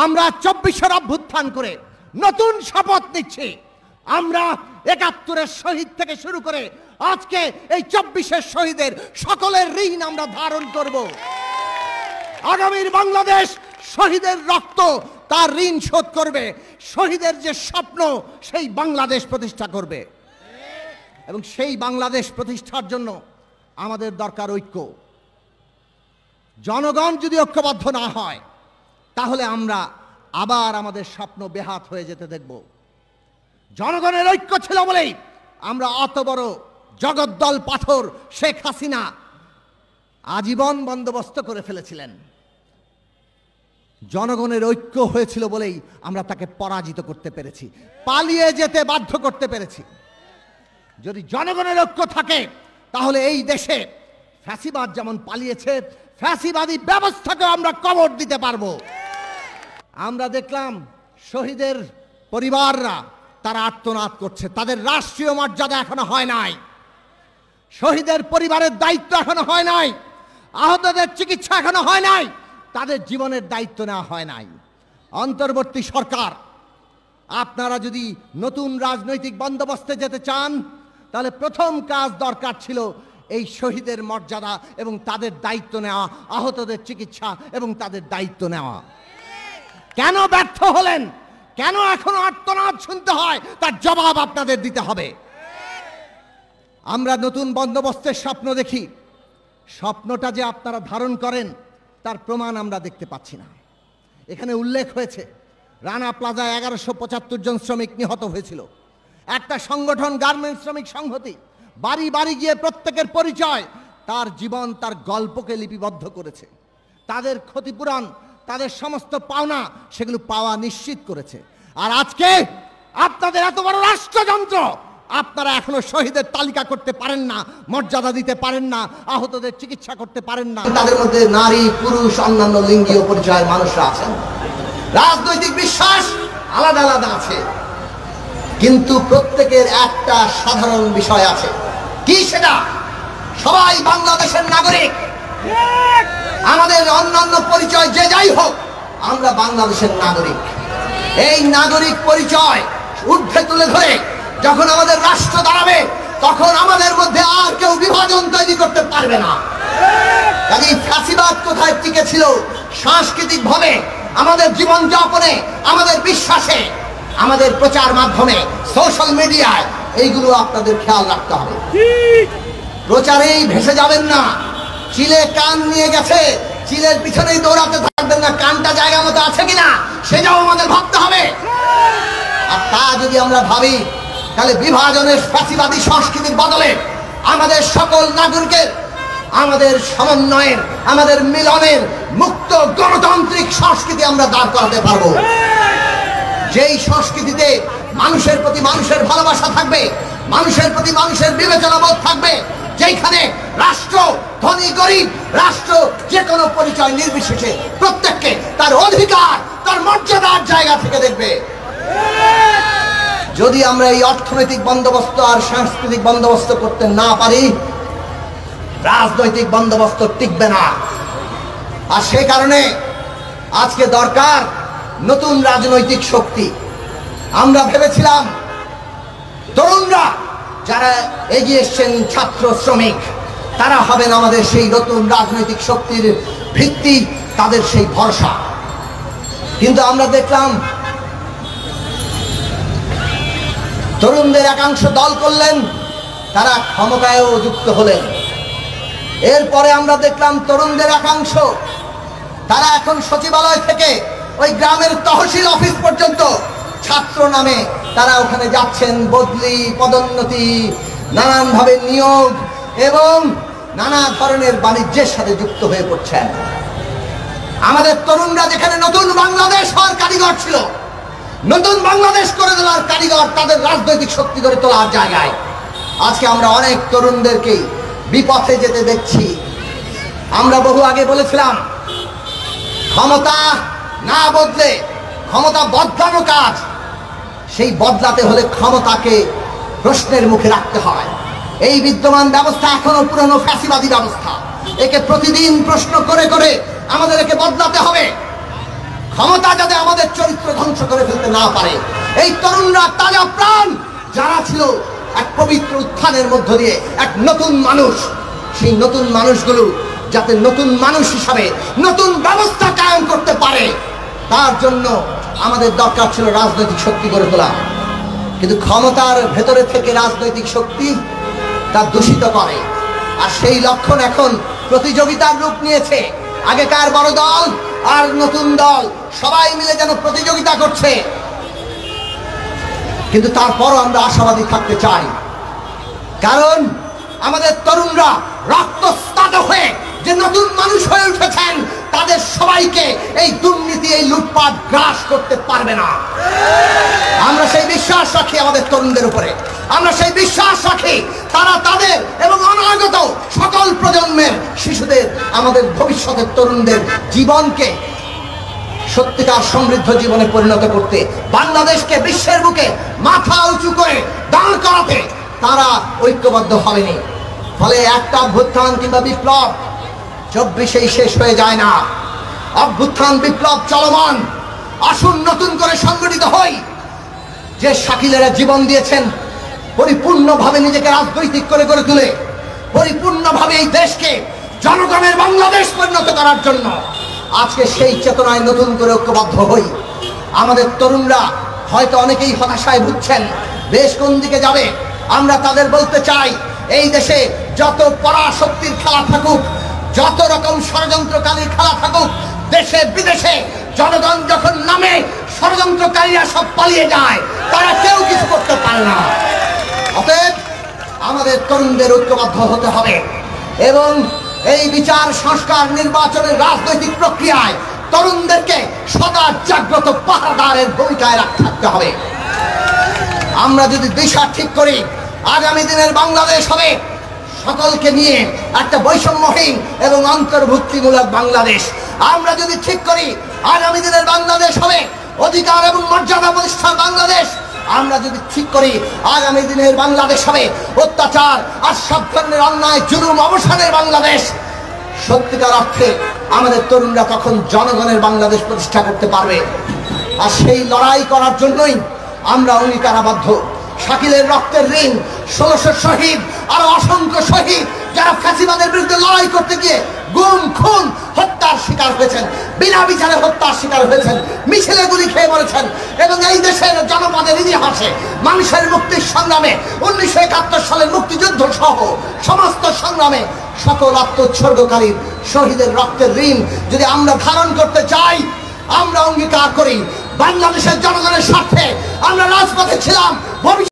আমরা 24-এর অভ্যুত্থান করে নতুন শপথ নিচ্ছি। আমরা 71-এর শহীদ থেকে শুরু করে আজকে এই 24-এর শহীদের সকলের ঋণ আমরা ধারণ করব। আগামীর বাংলাদেশ শহীদের রক্ত তার ঋণ শোধ করবে, শহীদের যে স্বপ্ন সেই বাংলাদেশ প্রতিষ্ঠা করবে। এবং সেই বাংলাদেশ প্রতিষ্ঠার জন্য আমাদের দরকার ঐক্য। জনগণ যদি ঐক্যবদ্ধ না হয় তাহলে আমরা আবার আমাদের স্বপ্ন বেহাত হয়ে যেতে দেখব। জনগণের ঐক্য ছিল বলেই আমরা অত বড় জগদ্দল পাথর শেখ হাসিনা আজীবন বন্দোবস্ত করে ফেলেছিলেন। জনগণের ঐক্য হয়েছিল বলেই আমরা তাকে পরাজিত করতে পেরেছি, পালিয়ে যেতে বাধ্য করতে পেরেছি। যদি জনগণের ঐক্য থাকে তাহলে এই দেশে ফ্যাসিবাদ যেমন পালিয়েছে, ফ্যাসিবাদী ব্যবস্থাকে আমরা কবর দিতে পারবো। আমরা দেখলাম শহীদের পরিবাররা তারা আর্তনাদ করছে, তাদের রাষ্ট্রীয় মর্যাদা এখনো হয় নাই, শহীদের পরিবারের দায়িত্ব এখনো হয় নাই, আহতদের চিকিৎসা এখনো হয় নাই, তাদের জীবনের দায়িত্ব নেওয়া হয় নাই। অন্তর্বর্তী সরকার, আপনারা যদি নতুন রাজনৈতিক বন্দোবস্তে যেতে চান তাহলে প্রথম কাজ দরকার ছিল এই শহীদের মর্যাদা এবং তাদের দায়িত্ব নেওয়া, আহতদের চিকিৎসা এবং তাদের দায়িত্ব নেওয়া। কেন ব্যর্থ হলেন? কেন এখনো আর্তনাদ শুনতে হয়? তার জবাব আপনাদের দিতে হবে। আমরা নতুন বন্দোবস্তের স্বপ্ন দেখি, স্বপ্নটা যে আপনারা ধারণ করেন তার প্রমাণ আমরা দেখতে পাচ্ছি না। এখানে উল্লেখ হয়েছে রানা প্লাজায় 1175 জন শ্রমিক নিহত হয়েছিল। একটা সংগঠন গার্মেন্টস শ্রমিক সংহতি বাড়ি বাড়ি গিয়ে প্রত্যেকের পরিচয়, তার জীবন, তার গল্পকে লিপিবদ্ধ করেছে। তাদের ক্ষতিপূরণ, তাদের সমস্ত পাওনা সেগুলো পাওয়া নিশ্চিত করেছে। আর আজকে আপনাদের এত বড় রাষ্ট্রযন্ত্র, আপনারা এখনো শহীদের তালিকা করতে পারেন না, মর্যাদা দিতে পারেন না, আহতদের চিকিৎসা করতে পারেন না। তাদের মধ্যে নারী, পুরুষ, অন্যান্য লিঙ্গীয় পরিচয়ের মানুষরা আছেন। রাজনৈতিক বিশ্বাস আলাদা আলাদা আছে, কিন্তু প্রত্যেকের একটা সাধারণ বিষয় আছে। কি সেটা? সবাই বাংলাদেশের নাগরিক। আমাদের অন্যান্য পরিচয় যে যাই হোক, আমরা বাংলাদেশের নাগরিক। এই নাগরিক পরিচয় ঊর্ধ্বে তুলে ধরে যখন আমাদের রাষ্ট্র দাঁড়াবে তখন আমাদের মধ্যে আর কেউ বিভাজন তৈরি করতে পারবে না। কাজেই ফ্যাসিবাদ কোথায় টিকে ছিল? সাংস্কৃতিক ভাবে, আমাদের জীবনযাপনে, আমাদের বিশ্বাসে, আমাদের প্রচার মাধ্যমে, সোশ্যাল মিডিয়ায়, এইগুলো আপনাদের খেয়াল রাখতে হবে। প্রচারেই ভেসে যাবেন না। চিলে কান নিয়ে গেছে, চিলের পিছনেই দৌড়াতে থাকবেন না, কানটা জায়গা মতো আছে কিনা সেটাও আমাদের ভাবতে হবে। আর তা যদি আমরা ভাবি তাহলে বিভাজনের ফ্যাসিবাদী সংস্কৃতির বদলে আমাদের সকল নাগরিকের, আমাদের সমন্বয়ের, আমাদের মিলনের মুক্ত গণতান্ত্রিক সংস্কৃতি আমরা দাঁড় করাতে পারবো। যেই সংস্কৃতিতে মানুষের প্রতি মানুষের ভালোবাসা থাকবে, মানুষের প্রতি মানুষের বিবেচনাবোধ থাকবে, যেখানে রাষ্ট্র ধনী গরিব, রাষ্ট্র যে কোনো পরিচয় নির্বিশেষে প্রত্যেককে তার অধিকার, তার মর্যাদার জায়গা থেকে দেখবে। যদি আমরা এই অর্থনৈতিক বন্দোবস্ত আর সাংস্কৃতিক বন্দোবস্ত করতে না পারি, রাজনৈতিক বন্দোবস্ত টিকবে না। আর সে কারণে আজকে দরকার নতুন রাজনৈতিক শক্তি। আমরা ভেবেছিলাম তরুণরা যারা এগিয়ে এসছেন, ছাত্র শ্রমিক, তারা হবেন আমাদের সেই নতুন রাজনৈতিক শক্তির ভিত্তি, তাদের সেই ভরসা। কিন্তু আমরা দেখলাম তরুণদের একাংশ দল করলেন, তারা ক্ষমতায়ও যুক্ত হলেন। এরপরে আমরা দেখলাম তরুণদের একাংশ তারা এখন সচিবালয় থেকে ওই গ্রামের তহসিল অফিস পর্যন্ত ছাত্র নামে তারা ওখানে যাচ্ছেন, বদলি, পদোন্নতি, নানানভাবে নিয়োগ এবং নানা ধরনের বাণিজ্যের সাথে যুক্ত হয়ে পড়ছেন। আমাদের তরুণরা যেখানে নতুন বাংলাদেশ হওয়ার কারিগর ছিল, নতুন বাংলাদেশ করে তোলার কারিগর, তাদের রাজনৈতিক শক্তি করে তোলার জায়গায় আজকে আমরা অনেক তরুণদেরকে বিপথে যেতে দেখছি। আমরা বহু আগে বলেছিলাম ক্ষমতা না বদলে ক্ষমতা বদলানো কাজ, সেই বদলাতে হলে ক্ষমতাকে প্রশ্নের মুখে রাখতে হয়। এই বিদ্যমান ব্যবস্থা এখনো পুরনো ফ্যাসিবাদী ব্যবস্থা, একে প্রতিদিন প্রশ্ন করে করে আমাদের একে বদলাতে হবে। ক্ষমতা যাতে আমাদের চরিত্র ধ্বংস করে ফেলতে না পারে। এই তরুণরা তাজা প্রাণ যারা ছিল এক পবিত্র উত্থানের মধ্য দিয়ে এক নতুন মানুষ, সেই নতুন মানুষগুলো যাতে নতুন মানুষ হিসাবে নতুন ব্যবস্থা কায়েম করতে পারে, তার জন্য আমাদের দরকার ছিল রাজনৈতিক শক্তি গড়ে তোলা। কিন্তু ক্ষমতার ভেতরে থেকে রাজনৈতিক শক্তি তা দূষিত করে, আর সেই লক্ষণ এখন প্রতিযোগিতার রূপ নিয়েছে। আগেকার বড় দল আর নতুন দল সবাই মিলে যেন প্রতিযোগিতা করছে, কিন্তু তারপরও আমরা আশাবাদী থাকতে চাই, কারণ আমাদের তরুণরা রক্তস্নাত হয়ে যে নতুন মানুষ হয়ে উঠেছেন, তাদের সবাইকে এই দুর্নীতি, এই লুটপাট গ্রাস করতে পারবে না। আমরা সেই বিশ্বাস রাখি আমাদের তরুণদের উপরে, আমরা সেই বিশ্বাস রাখি তারা তাদের এবং অনাগত সকল প্রজন্মের শিশুদের, আমাদের ভবিষ্যতের তরুণদের জীবনকে সত্যিকার সমৃদ্ধ জীবনে পরিণত করতে, বাংলাদেশকে বিশ্বের বুকে মাথা উঁচু করে দাঁড় করাতে তারা ঐক্যবদ্ধ হবেনি। ফলে একটা অভ্যুত্থান কিংবা বিপ্লব 24-এই শেষ হয়ে যায় না। অভ্যুত্থান বিপ্লব চলমান। আসুন নতুন করে সংগঠিত হই। যে শাকিলেরা জীবন দিয়েছেন পরিপূর্ণভাবে নিজেকে রাজনৈতিক করে গড়ে তুলে, পরিপূর্ণভাবে এই দেশকে জনগণের বাংলাদেশ পরিণত করার জন্য, আজকে সেই চেতনায় নতুন করে ঐক্যবদ্ধ হই। আমাদের তরুণরা হয়তো অনেকেই হতাশায় ভুগছেন, দেশ কোন দিকে যাবে। আমরা তাদের বলতে চাই, এই দেশে যত পরাশক্তির খেলা থাকুক, যত রকম ষড়যন্ত্রকারীর খেলা থাকুক, দেশে বিদেশে জনগণ যখন নামে ষড়যন্ত্রকারীরা সব পালিয়ে যায়, তারা কেউ কিছু করতে পারে না। অতএব আমাদের তরুণদের ঐক্যবদ্ধ হতে হবে এবং এই বিচার, সংস্কার, নির্বাচনের রাজনৈতিক প্রক্রিয়ায় তরুণদেরকে সদা জাগ্রত পাহারাদারের ভূমিকায় থাকতে হবে। আমরা যদি দিশা ঠিক করি, আগামী দিনের বাংলাদেশ হবে সকলকে নিয়ে একটা বৈষম্যহীন এবং অন্তর্ভুক্তিমূলক বাংলাদেশ। আমরা যদি ঠিক করি, আগামী দিনের বাংলাদেশ হবে অধিকার এবং মর্যাদা প্রতিষ্ঠার বাংলাদেশ। আমরা যদি ঠিক করি, আগামী দিনের বাংলাদেশ হবে অত্যাচার আর সব ধরনের অন্যায় জুলুম অবসানের বাংলাদেশ। সত্যিকার অর্থে আমাদের তরুণরা তখন জনগণের বাংলাদেশ প্রতিষ্ঠা করতে পারবে। আর সেই লড়াই করার জন্যই আমরা অঙ্গীকারাবদ্ধ। শাকিলের রক্তের ঋণ, 1600 শহীদ, আরো অসংখ্য শহীদ যারা ফ্যাসিবাদের বিরুদ্ধে লড়াই করতে গিয়ে গুম, খুন, হত্যার শিকার হয়েছেন, বিনা বিচারে হত্যার শিকার হয়েছেন, মিছিলে গুলি খেয়ে মরেছেন, এবং এই দেশের জনপদের ইতিহাসে মানুষের মুক্তির সংগ্রামে 1971 সালের মুক্তিযুদ্ধ সহ সমস্ত সংগ্রামে সকল আত্মোৎসর্গকারী শহীদের রক্তের ঋণ যদি আমরা ধারণ করতে চাই, আমরা অঙ্গীকার করি বাংলাদেশের জনগণের স্বার্থে আমরা রাজপথে ছিলাম।